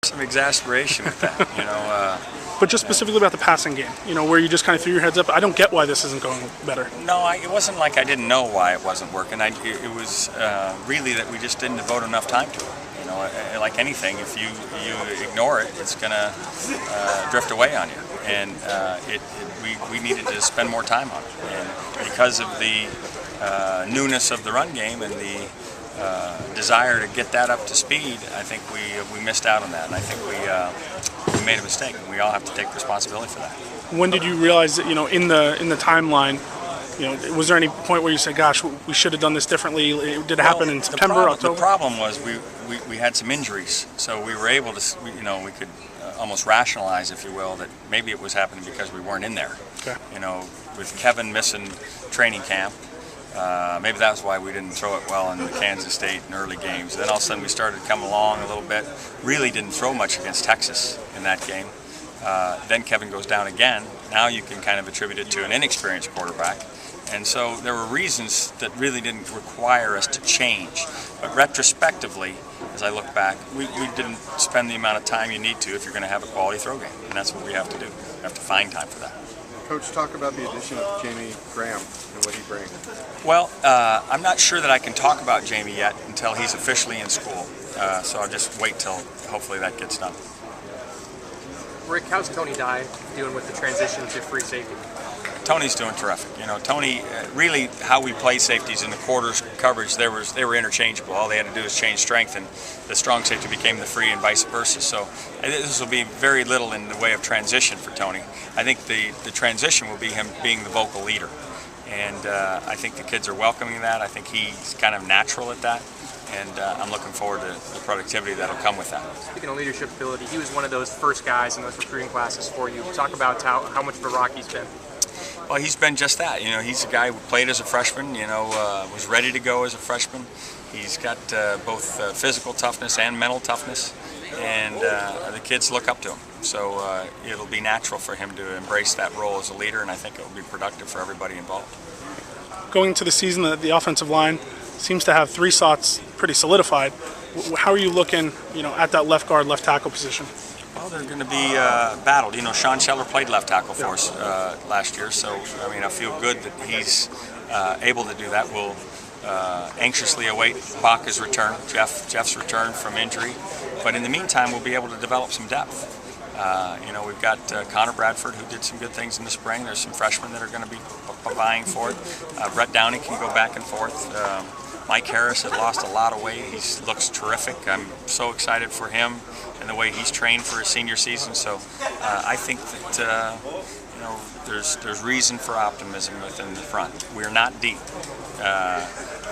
Some exasperation with that, But just specifically about the passing game, where you just kind of threw your heads up. I don't get why this isn't going better. No, it wasn't like I didn't know why it wasn't working. It was really that we just didn't devote enough time to it. Like anything, if you ignore it, it's going to drift away on you. And we needed to spend more time on it. And because of the newness of the run game and the desire to get that up to speed, I think we missed out on that, and I think we made a mistake, and we all have to take responsibility for that. When did you realize that, in the timeline, was there any point where you said, gosh, we should have done this differently? Did it happen in September, October? The problem was we had some injuries, so we were able to, we could almost rationalize, if you will, that maybe it was happening because we weren't in there. Okay. With Kevin missing training camp, maybe that's why we didn't throw it well in the Kansas State and early games. Then all of a sudden we started to come along a little bit. Really didn't throw much against Texas in that game. Then Kevin goes down again. Now you can kind of attribute it to an inexperienced quarterback. And so there were reasons that really didn't require us to change. But retrospectively, as I look back, we didn't spend the amount of time you need to if you're going to have a quality throw game. And that's what we have to do. We have to find time for that. Coach, talk about the addition of Jamie Graham and what he brings. Well, I'm not sure that I can talk about Jamie yet until he's officially in school. So I'll just wait till hopefully that gets done. Rick, how's Tony Dye doing with the transition to free safety? Tony's doing terrific. Tony, really how we play safeties in the quarters coverage, they were interchangeable. All they had to do was change strength, and the strong safety became the free and vice versa. So this will be very little in the way of transition for Tony. I think the transition will be him being the vocal leader. And I think the kids are welcoming that. I think he's kind of natural at that. And I'm looking forward to the productivity that'll come with that. Speaking of leadership ability, he was one of those first guys in those recruiting classes for you. Talk about how much of a rock he's been. Well, he's been just that. He's a guy who played as a freshman, was ready to go as a freshman. He's got both physical toughness and mental toughness, and the kids look up to him. So it'll be natural for him to embrace that role as a leader, and I think it will be productive for everybody involved. Going into the season, the offensive line seems to have three slots pretty solidified. How are you looking, at that left guard, left tackle position? Well, they're going to be battled. Sean Scheller played left tackle for us last year, so I feel good that he's able to do that. We'll anxiously await Baca's return, Jeff's return from injury, but in the meantime, we'll be able to develop some depth. We've got Connor Bradford, who did some good things in the spring. There's some freshmen that are going to be vying for it. Brett Downey can go back and forth. Mike Harris has lost a lot of weight. He looks terrific. I'm so excited for him and the way he's trained for his senior season. So I think that there's reason for optimism within the front. We're not deep,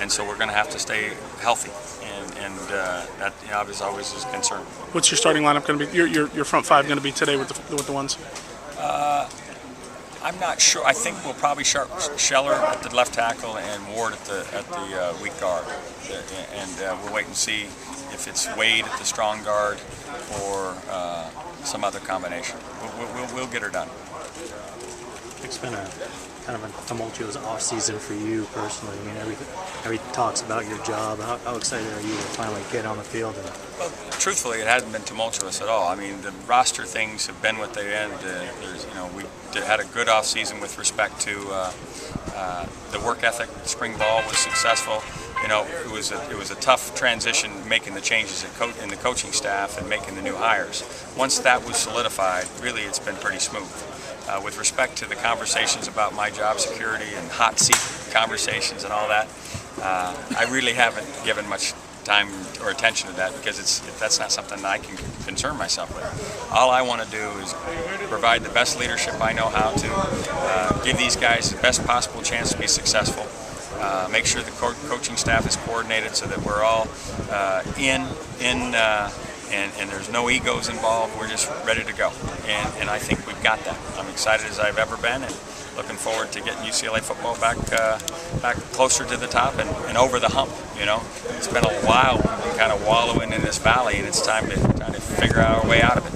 and so we're going to have to stay healthy, and that is always a concern. What's your starting lineup going to be? Your front five going to be today with the ones? I'm not sure. I think we'll probably start Scheller at the left tackle and Ward at the weak guard, and we'll wait and see if it's Wade at the strong guard or some other combination. We'll get her done. It's been a kind of a tumultuous off season for you personally. Every talks about your job. How excited are you to finally get on the field? Well, truthfully, it hasn't been tumultuous at all. The roster things have been what they've been. We had a good off season with respect to the work ethic. Spring ball was successful. It was a tough transition making the changes in the coaching staff and making the new hires. Once that was solidified, really it's been pretty smooth. With respect to the conversations about my job security and hot seat conversations and all that, I really haven't given much time or attention to that because that's not something that I can concern myself with. All I want to do is provide the best leadership I know how to, give these guys the best possible chance to be successful, make sure the coaching staff is coordinated so that we're all and there's no egos involved. We're just ready to go, and I think we've got that. I'm excited as I've ever been, and looking forward to getting UCLA football back closer to the top and over the hump. It's been a while. We've been kind of wallowing in this valley, and it's time to figure out our way out of it.